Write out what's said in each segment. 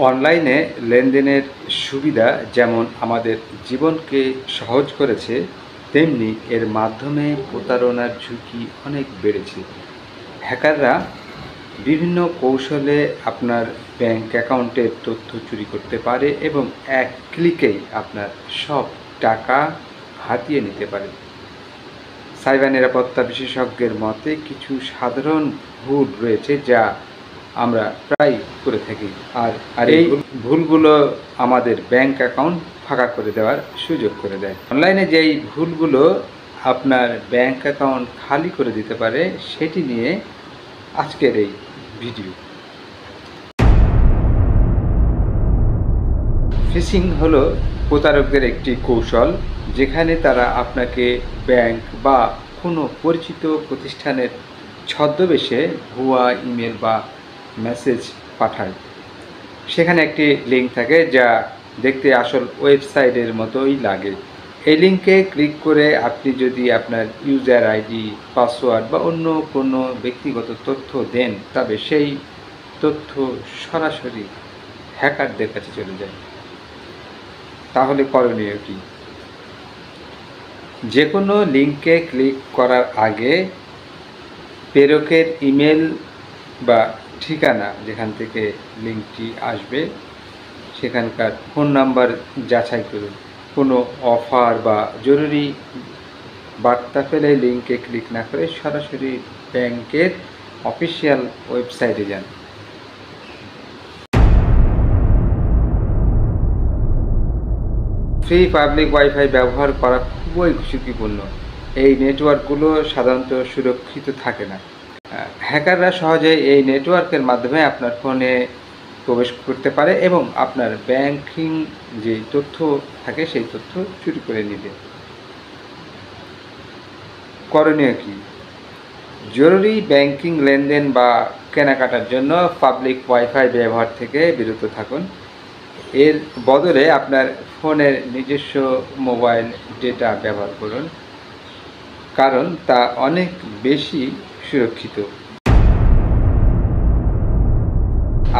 অনলাইনে লেনদেনের সুবিধা যেমন আমাদের জীবনকে সহজ করেছে, তেমনি এর মাধ্যমে প্রতারণার ঝুঁকি অনেক বেড়েছে। হ্যাকাররা বিভিন্ন কৌশলে আপনার ব্যাংক অ্যাকাউন্টের তথ্য চুরি করতে পারে এবং এক ক্লিকেই আপনার সব টাকা হাতিয়ে নিতে পারে। সাইবার নিরাপত্তা বিশেষজ্ঞের মতে কিছু সাধারণ ভুল রয়েছে যা আমরা প্রায় করে থাকি, আর এই ভুলগুলো আমাদের ব্যাংক অ্যাকাউন্ট ফাঁকা করে দেওয়ার সুযোগ করে দেয়। অনলাইনে যেই ভুলগুলো আপনার ব্যাংক অ্যাকাউন্ট খালি করে দিতে পারে সেটি নিয়ে আজকের এই ভিডিও। ফিশিং হলো প্রতারকদের একটি কৌশল, যেখানে তারা আপনাকে ব্যাংক বা কোনো পরিচিত প্রতিষ্ঠানের ছদ্মবেশে ভুয়া ইমেল বা মেসেজ পাঠায়। সেখানে একটি লিঙ্ক থাকে যা দেখতে আসল ওয়েবসাইটের মতোই লাগে। এই লিঙ্কে ক্লিক করে আপনি যদি আপনার ইউজার আইডি, পাসওয়ার্ড বা অন্য কোনো ব্যক্তিগত তথ্য দেন, তবে সেই তথ্য সরাসরি হ্যাকারদের কাছে চলে যায়। তাহলে করণীয় কি? যে কোনো লিঙ্কে ক্লিক করার আগে প্রেরকের ইমেল বা ঠিকানা, যেখান থেকে লিঙ্কটি আসবে, সেখানকার ফোন নাম্বার যাচাই করুন। কোনো অফার বা জরুরি বার্তা পেলে লিঙ্কে ক্লিক না করে সরাসরি ব্যাংকের অফিসিয়াল ওয়েবসাইটে যান। ফ্রি পাবলিক ওয়াইফাই ব্যবহার করা খুবই ঝুঁকিপূর্ণ। এই নেটওয়ার্কগুলো সাধারণত সুরক্ষিত থাকে না। হ্যাকাররা সহজে এই নেটওয়ার্কের মাধ্যমে আপনার ফোনে প্রবেশ করতে পারে এবং আপনার ব্যাংকিং যে তথ্য থাকে সেই তথ্য চুরি করে নিবে। করণীয় কি? জরুরি ব্যাংকিং লেনদেন বা কেনাকাটার জন্য পাবলিক ওয়াইফাই ব্যবহার থেকে বিরত থাকুন। এর বদলে আপনার ফোনের নিজস্ব মোবাইল ডেটা ব্যবহার করুন, কারণ তা অনেক বেশি সুরক্ষিত।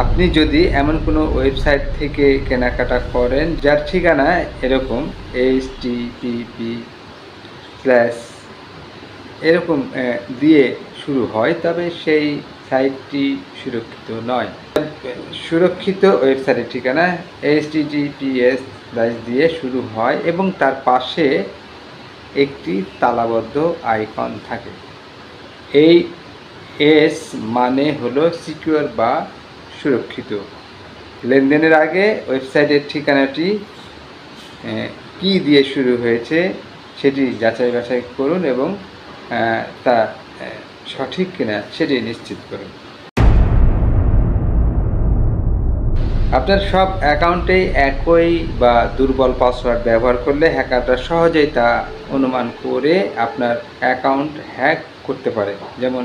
আপনি যদি এমন কোনো ওয়েবসাইট থেকে কেনাকাটা করেন যার ঠিকানা এরকম http/ এরকম দিয়ে শুরু হয়, তবে সেই সাইটটি সুরক্ষিত নয়। সুরক্ষিত ওয়েবসাইটের ঠিকানা https/ দিয়ে শুরু হয় এবং তার পাশে একটি তালাবদ্ধ আইকন থাকে। এই এস মানে হলো সিকিউর বা সুরক্ষিত। লেনদেনের আগে ওয়েবসাইটের ঠিকানাটি কি দিয়ে শুরু হয়েছে সেটি যাচাই বাছাই করুন এবং তা সঠিক কিনা সেটি নিশ্চিত করুন। আপনার সব অ্যাকাউন্টেই একই বা দুর্বল পাসওয়ার্ড ব্যবহার করলে হ্যাকাররা সহজেই তা অনুমান করে আপনার অ্যাকাউন্ট হ্যাক করতে পারে। যেমন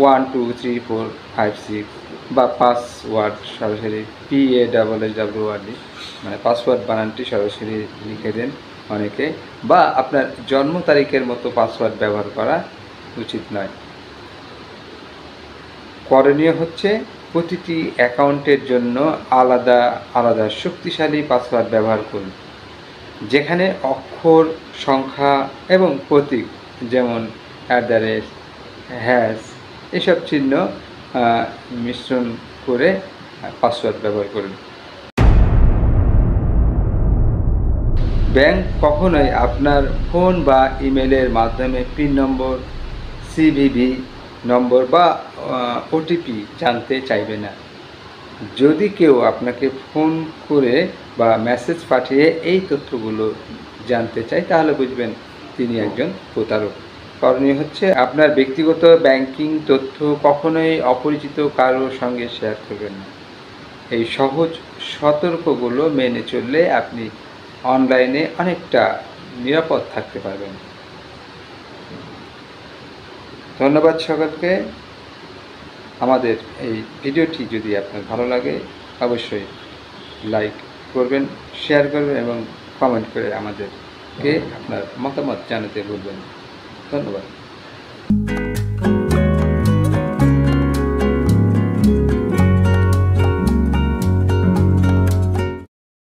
1 2 3 4 5 6 বা পাসওয়ার্ড সরাসরি PASSWORD, মানে পাসওয়ার্ড বানানটি সরাসরি লিখে দেন অনেকে, বা আপনার জন্ম তারিখের মতো পাসওয়ার্ড ব্যবহার করা উচিত নয়। করণীয় হচ্ছে প্রতিটি অ্যাকাউন্টের জন্য আলাদা আলাদা শক্তিশালী পাসওয়ার্ড ব্যবহার করুন, যেখানে অক্ষর, সংখ্যা এবং প্রতীক যেমন @ এসব চিহ্ন মিশ্রণ করে পাসওয়ার্ড ব্যবহার করুন। ব্যাংক কখনোই আপনার ফোন বা ইমেলের মাধ্যমে পিন নম্বর, CVV নম্বর বা OTP জানতে চাইবে না। যদি কেউ আপনাকে ফোন করে বা মেসেজ পাঠিয়ে এই তথ্যগুলো জানতে চায়, তাহলে বুঝবেন তিনি একজন প্রতারক। করণীয় হচ্ছে আপনার ব্যক্তিগত ব্যাংকিং তথ্য কখনোই অপরিচিত কারোর সঙ্গে শেয়ার করবেন না। এই সহজ সতর্কগুলো মেনে চললে আপনি অনলাইনে অনেকটা নিরাপদ থাকতে পারবেন। ধন্যবাদ সকলকে। আমাদের এই ভিডিওটি যদি আপনার ভালো লাগে অবশ্যই লাইক করবেন, শেয়ার করবেন এবং কমেন্ট করে আমাদেরকে আপনার মতামত জানাতে ভুলবেন না। ধন্যবাদ।